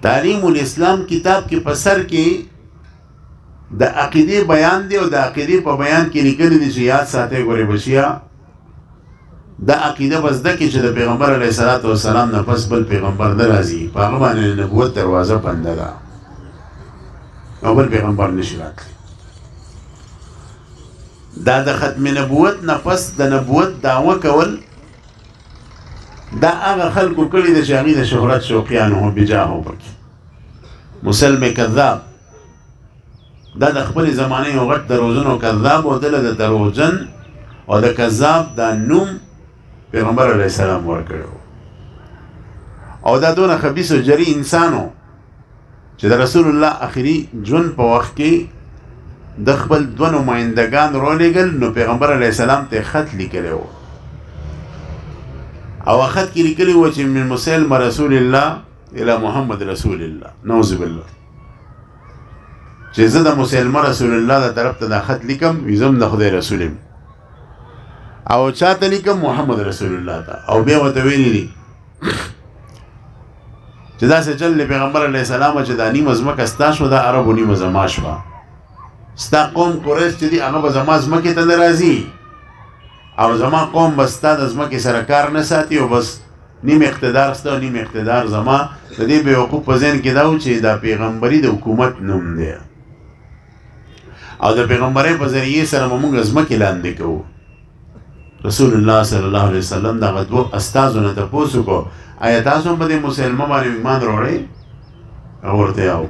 تعلیم الاسلام کتاب کې په سر کې د عقیدې بیان دی او د عقیدې په بیان کې لیکلي دي چې یاد ساتئ ګورې بچیا دا عقیده بس ده کې چې د پیغمبر علیه الصلاۃ والسلام نه پس بل پیغمبر نه راځي په هغه باندې نبوت دروازه بنده ده او بل پیغمبر نشي راتلی دا د ختم نبوت نه پس د نبوت دعوه کول دا هغه خلکو کړي د چې هغوی د شهرت شوقیان و بجاه پکې مسلم کذاب دا د خپلې زمانې یو غټ دروغجن او کذاب و دله د دروغجن او د کذاب دا نوم پیغمبر علیه السلام ورکړی او دا دونه خبیث و جری انسانو چې د رسول الله آخري ژوند په وخت کې د خپل دوه نمایندګان راولېږل نو پیغمبر علیه السلام ته خط لیکلی و او خط کې لیکلی و چې من مسلم رسول الله الى محمد رسول الله نعوذ بالله چې زه د مسلم رسول الله د طرف ته دا خط لیکم ویزم د خدای رسول یم او چاته لیکم محمد رسول الله ته او بیا ورته ویلي دي چې داسې چل پیغمبر علیه السلام چې دا نیمه ځمکه ستا شوه دا عربو نیمه زما شوه ستا قوم قریش چې دي هغه به زما ځمکې ته نه راځي او زما قوم به ستا د ځمکې سره کار نه ساتي او بس نیم اقتدار ستا او نیم اقتدار زما د دې بیوقوف په ذهن کې دا و چې دا پیغمبري د حکومت نوم دی او د پیغمبرۍ په ذریعې سره به موږ ځمکې لاندې کوو رسول الله صلی الله علیه وسلم دغه دوه استازو نه تپوس وکړو آیا تاسو هم په دې مسلمه باندې ایمان راوړئ هغه ورته یو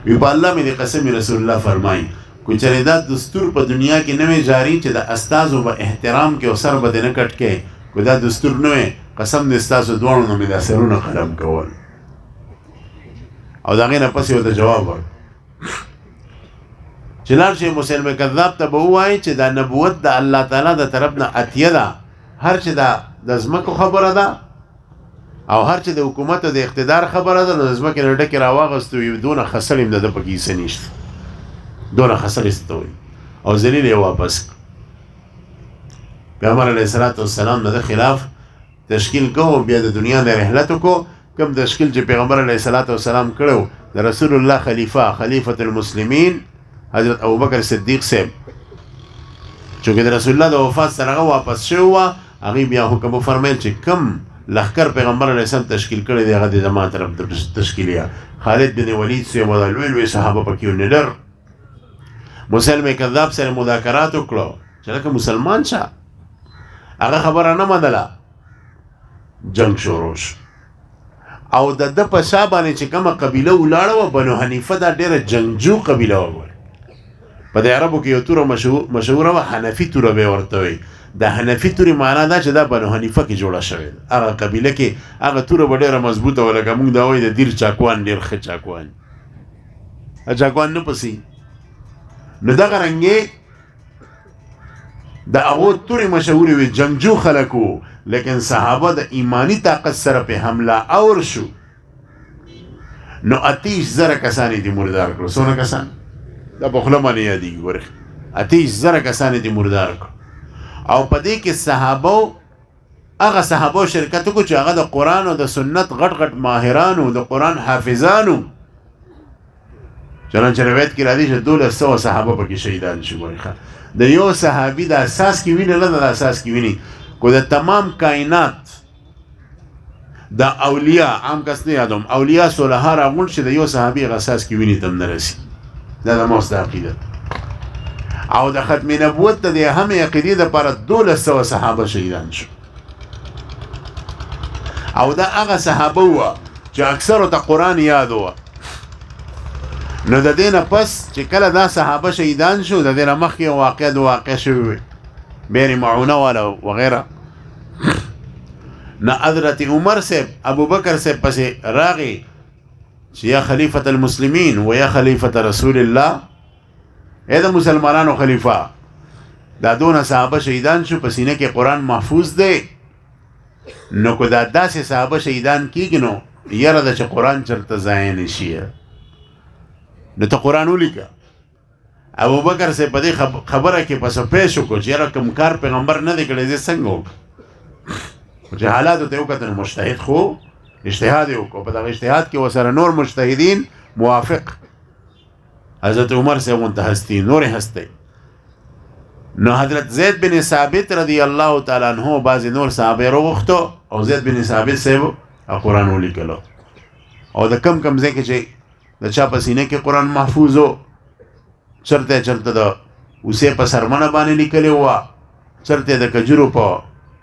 وی په الله مې د قسم رسول الله فرمایي کو چرې دا دستور په دنیا کې نوې جاری چې د استازو به احترام کې او سر به دې نه کټ کې کو دا دستور نوې قسم دې ستاسو دواړو نه مې دا سرونه قلم کول او د هغې نه پس یې ورته جواب ورکړ چې لاړ شي مسلم کذاب ته به ووایي چې دا نبوت د الله تعالی د طرف نه اتیه ده هر چې دا د ځمکو خبره ده او هر چې د حکومت او د اقتدار خبره ده نو د ځمکې نه ډکې راواغستو یو دونه خسل هم د ده پکې څه نشته دونه خسل یې ته وایي او ذلیل یې واپس پیغمبر علیه الصلاۃ والسلام د ده خلاف تشکیل کوو بیا د دنیا نه رحلت وکړو کوم تشکیل چې پیغمبر علیه الصلاۃ والسلام کړی د رسول الله خلیفۃ المسلمین حضرت ابوبکر صدیق صاحب چونکې د رسول الله د وفات سره هغه واپس شوی وه هغوی بیا حکم وفرمیل چې کم لښکر پیغمبر علیه السلام تشکیل کړی دی هغه د زما طرف تشکیلیه خالد بن ولید صاحب او لوی لوی صحابه پکې نډر مسلم کذاب سره مذاکرات وکړو چې لکه مسلمان شه هغه خبره نه منله جنگ شروع شو او د ده په شا باندې چې کومه قبیله ولاړه وه بنو حنیفه دا ډېره جنګجو قبیله وه په د عربو کې یو توره مشهوره وه حنفي توره به یې ورته وایي د حنفي تورې معنا دا چې دا بنو حنیفه کې جوړه شوې ده هغه قبیله کې هغه توره به ډېره مضبوطه وه لکه موږ دا وایي د دیر چاکوان ډېر ښه چاکوان چاکوان نه پسې نو دغه رنګې د هغو تورې مشهورې وې جنګجو خلک وو لیکن صحابه د ایمانی طاقت سره په حمله اور شو نو 38,000 کسان یې مردار کړو څونه کسان دا په خوله باندې یادېږي ګورې 38,000 کسان یې مردار کړو او په دې کې صحابه هغه صحابه شرکت وکړو چې هغه د قرآن او د سنت غټ غټ ماهرانو د قرآن حافظانو چنانچه روایت کې راځي چې 1200 صحابه پکې شهیدان شو ګورې د یو صحابي د اساس کې وینه نه د اساس کې ویني کو د تمام کائنات د اولیاء عام کس نه یادوم اولیاء صلحا راغونډ شي د یو صحابي اساس کې ویني تم نه رسي دا د موس د عقیدت او د ختم نبوت ته د هم عقیدې دپاره 1200 صحابه شهیدان شو او دا هغه صحابه وه چې اکثرو ته قرآن یاد وه نو د دې نه پس چې کله دا صحابه شهیدان شو د دې نه مخکې واقع د واقع شوي وي بیر معونه والا وغیره نه حضرت عمر صاحب ابو بکر صاحب پسې راغی چې یا خلیفۃ المسلمین و یا خلیفۃ رسول الله اے د مسلمانانو خلیفہ دا دونه صحابه شهیدان شو په سینه کې قرآن محفوظ دی نو که دا داسې صحابه شهیدان کیږي نو یره ده چې قرآن چرته ضایع نه شي نو ته قرآن ولیکه ابو بکر سے په دې خبره کې پس پیش وکړو چې یاره کوم کار پیغمبر نه دی کړی زه څنګه وکړم چې حالاتو ته وکتل مجتهد خو اجتهاد وکړو، په دغه اجتهاد کې وسره نور مجتهدین موافق حضرت عمر سے غونته هستی نور هستی. نو حضرت زید بن ثابت رضی الله تعالی عنہ بعض نور صحابه وروغتو او زید بن ثابت صاحب قرآن ولیکلو او د کم کم ځای کې چې د چا په سینه کې قرآن محفوظ و، چرته د اوسې په سرمنه باندې لیکلی وه، چرته د کجورو په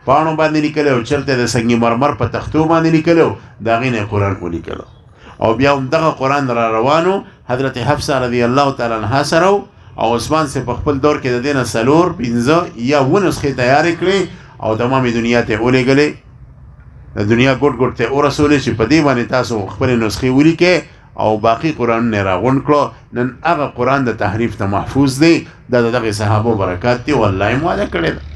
پاڼو باندې لیکلی و، چرته د سنگ مرمر په تختو باندې لیکلی و، د هغې نه قرآن ولیکلو. او بیا هم دغه قرآن را روانو حضرت حفصه رضی الله تعالی عنها سره او عثمان سے په خپل دور کې د دې نه څلور پنځه یا اووه نسخې تیارې کړې او تمامې دنیا ته ولېږلې، د دنیا ګوټ ګوټ ته ورسولې چې په دې باندې تاسو خپلې نسخې ولیکئ او باقي قرآنونه یې راغونډ کړو. نن هغه قرآن د تحریف ته محفوظ دی، دا د دغې صحابو برکات دی، والله یې مواده کړې ده.